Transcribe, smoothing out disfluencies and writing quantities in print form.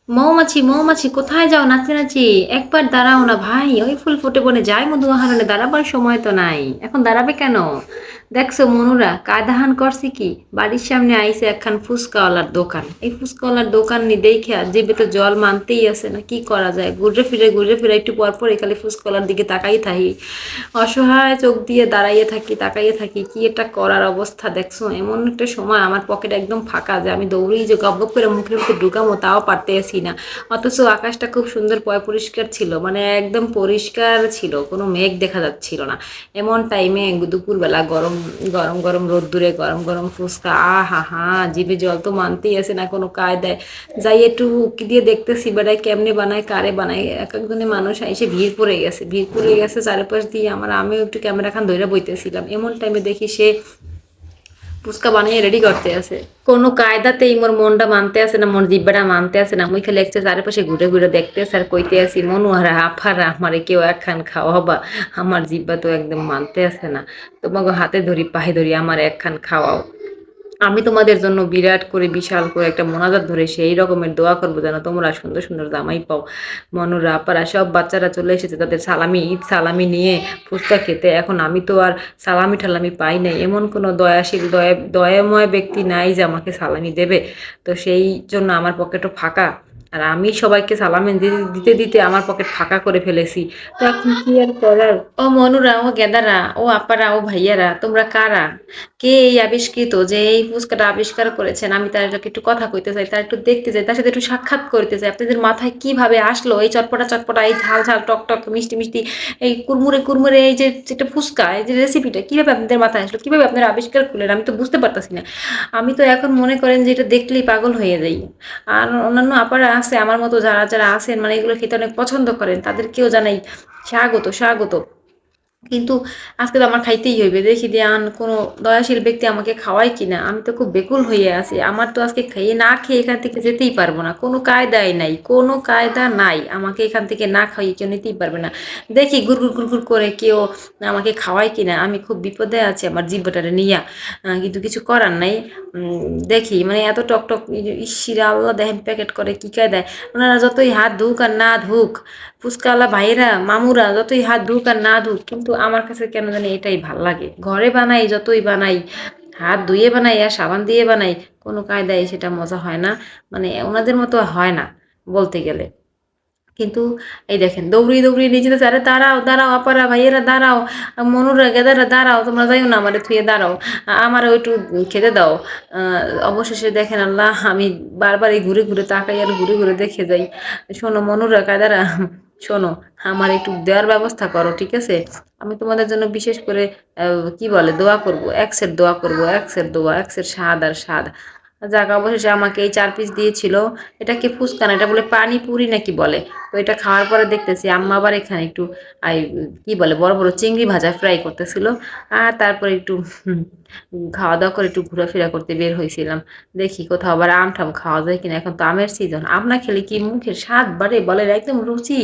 মৌমাছি, মৌমাছি কোথায় যাও নাচি, নাচি? একবার দাঁড়াও না ভাই, ওই ফুল ফুটে বনে যায় মধু আহরণে দাঁড়াবার সময় তো নাই। এখন দাঁড়াবে কেন? দেখছো মনুরা কায়দাহান করছে কি? বাড়ির সামনে আইছে একখান ফুচকাওয়ালার দোকান। এই ফুচকাওয়ালার দোকান নি দেইখা জিভে তো জল মানতেই আছে না। কি করা যায়? ঘুরে ফিরে একটু পর পর খালি ফুচকাওয়ালার দিকে তাকাই থাকি। অসহায় চোখ দিয়ে দাঁড়াইয়ে থাকি, তাকাইয়ে থাকি। কি একটা করার অবস্থা দেখছো? এমন একটা সময় আমার পকেট একদম ফাঁকা যে আমি দৌড়েই যে গপ গপ করে মুখের ভিতরে ঢুকামো তাও পারতেছি না। অথচ আকাশটা খুব সুন্দর পরিষ্কার ছিল, মানে একদম পরিষ্কার ছিল, কোনো মেঘ দেখা যাচ্ছিল না। এমন টাইমে দুপুরবেলা গরম গরম গরম রোদ্দুরে গরম গরম ফুচকা, হা হা, জিভে জল তো মানতেই আছে না কোনো কায়দায়। যাই একটু উকি দিয়ে দেখতেছি বেড়ায় কেমনে বানায়, কারে বানায়। এক একজনে মানুষ এসে ভিড় পড়ে গেছে চারিপাশ দিয়ে। আমিও একটু ক্যামেরা খান ধরে বইতেছিলাম, এমন টাইমে দেখি সে ফুচকা বানিয়ে রেডি করতে আছে। কোনো কায়দাতেই মোর মনটা মানতে আছে না, মোর জিব্বাটা মানতে আছে না। মুই খালি একটা চারিপাশে ঘুরে ঘুরে দেখতে আছে আর কইতে আছি, মনুহারা আফারা আমারে কেউ একখান খাওয়াবা। আমার জিব্বা তো একদম মানতে আছে না। তোমাকে হাতে ধরি পায়ে ধরি আমার একখান খাওয়াও। আমি তোমাদের জন্য বিরাট করে বিশাল করে একটা মোনাজাত ধরে সেই রকমের দোয়া করবো যেন তোমরা সুন্দর সুন্দর জামাই পাও। মনুরা আপারা সব বাচ্চারা চলে এসেছে তাদের সালামি, ঈদ সালামি নিয়ে ফুচকা খেতে। এখন আমি তো আর সালামি ঠালামি পাই নাই, এমন কোনো দয়াশীল দয়াময় ব্যক্তি নাই যে আমাকে সালামি দেবে। তো সেই জন্য আমার পকেটও ফাঁকা। আর আমি সবাইকে সালামি দিতে দিতে আমার পকেট ফাঁকা করে ফেলেছি। তো এখন কি আর করার? ও মনুরা, ও গেদারা, ও আপারা, ও ভাইয়ারা, তোমরা কারা? কে এই আবিষ্কৃত যে এই ফুচকাটা আবিষ্কার করেছেন? আমি তার একটু কথা কইতে চাই, তার একটু দেখতে চাই, তার সাথে একটু সাক্ষাৎ করতে চাই। আপনাদের মাথায় কিভাবে আসলো এই চটপটা চটপটা, এই ঝাল ঝাল টক টক মিষ্টি মিষ্টি, এই কুরমুরে কুরমুরে, এই যে একটা ফুচকা, এই যে রেসিপিটা কিভাবে আপনাদের মাথায় আসলো? কিভাবে আপনারা আবিষ্কার করলেন? আমি তো বুঝতে পারতাছি না। আমি তো এখন মনে করেন যে এটা দেখলেই পাগল হয়ে যাই। আর অন্যান্য আপারা আছে আমার মতো, যারা যারা আছেন মানে এগুলো খেতে অনেক পছন্দ করেন, তাদেরকেও জানাই স্বাগত স্বাগত। কিন্তু আজকে তো আমার খাইতেই হইবে। দেখি দিয়ান কোনো দয়াশীল ব্যক্তি আমাকে খাওয়ায় কিনা। আমি তো খুব বেকুল হয়ে আছি। আমার তো আজকে খেয়ে না খেয়ে এখান থেকে যেতেই পারবো না। কোনো কায়দাই নাই, কোনো কায়দা নাই। আমাকে এখান থেকে না খাইয়ে কেউ নিতেই পারবে না। দেখি গুড়গুড় গুড়গুড় করে কেউ আমাকে খাওয়ায় কিনা। আমি খুব বিপদে আছি আমার জিব্বাটারে নিয়া। কিন্তু কিছু করার নাই। দেখি মানে এত টক টক, ইসিরা আল্লাহ দেখেন প্যাকেট করে কি কায়দায়। ওনারা যতই হাত ধুক আর না ধুক, ফুচকাওয়ালা ভাইয়েরা মামুরা যতই হাত ধুক আর না ধুক, কিন্তু আমার কাছে কেন জানি এটাই ভাল লাগে। ঘরে বানাই যতই বানাই, হাত ধুয়ে বানাই আর সাবান দিয়ে বানাই, কোনো কায়দায় সেটা মজা হয় না। মানে ওনাদের মতো হয় না বলতে গেলে। কিন্তু এই দেখেন দৌড়িয়ে দৌড়িয়ে নিয়ে যেতেছে, আরে দাঁড়াও দাঁড়াও আপারা ভাইয়েরা দাঁড়াও, মনুরা গেদারা দাঁড়াও, তোমরা যাইও না আমারে থুয়ে দাঁড়াও, আমারও একটু খেতে দাও। অবশেষে দেখেন আল্লাহ, আমি বারবার এই ঘুরে ঘুরে তাকাই আর ঘুরে ঘুরে দেখে যাই। শোনো মনুরা কায়দারা, শোনো, আমার একটু দেওয়ার ব্যবস্থা করো, ঠিক আছে? আমি তোমাদের জন্য বিশেষ করে কি বলে দোয়া করব, এক্সের দোয়া করব, এক্সের দোয়া, এক্সের স্বাদ আর স্বাদ। যাক, অবশেষে আমাকে এই 4 পিস দিয়েছিল। এটা কি ফুচকা না, এটা বলে পানিপুরি নাকি বলে। তো এটা খাওয়ার পরে দেখতেছি আম্মা আবার এখানে একটু আই কি বলে বড় বড় চিংড়ি ভাজা ফ্রাই করতেছিল। আর তারপরে একটু খাওয়া দাওয়া করে একটু ঘোরাফেরা করতে বের হয়েছিলাম। দেখি কোথাও আবার আম ঠাম খাওয়া যায় কিনা। এখন তো আমের সিজন, আম না খেলে কি মুখের স্বাদ বাড়ে বলে, একদম রুচি